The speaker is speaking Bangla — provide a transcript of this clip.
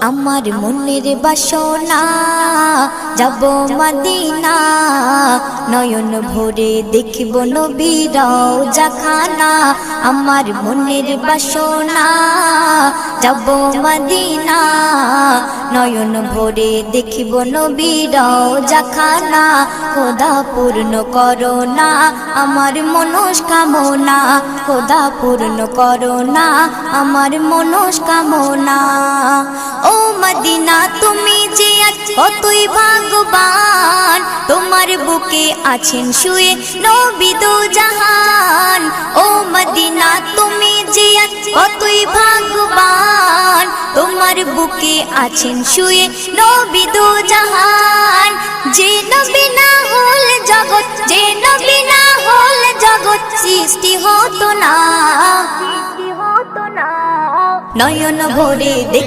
আমার মনের বাসনা যাব মদিনা, নয়ন ভরে দেখিব নবীর রওজাখানা। আমার মনের বাসনা যাব মদিনা, নয়ন ভরে দেখিব নবীর রওজাখানা। খোদা পূর্ণ করো না আমার মনস্কামনা, খোদা পূর্ণ করো না আমার মনস্কামনা। ও মদিনা তুমি যে আজ কতই ভাগ্যবান, তোমার বুকে আছেন শুয়ে নবী দো জাহান। ও মদিনা তুমি যে আজ কতই ভাগ্যবান, তোমার বুকে আছেন শুয়ে নবী দো জাহান। যে নবী না হল জগৎ, যে নবী না হল জগৎ সৃষ্টি হতো না, নয়ন ভরে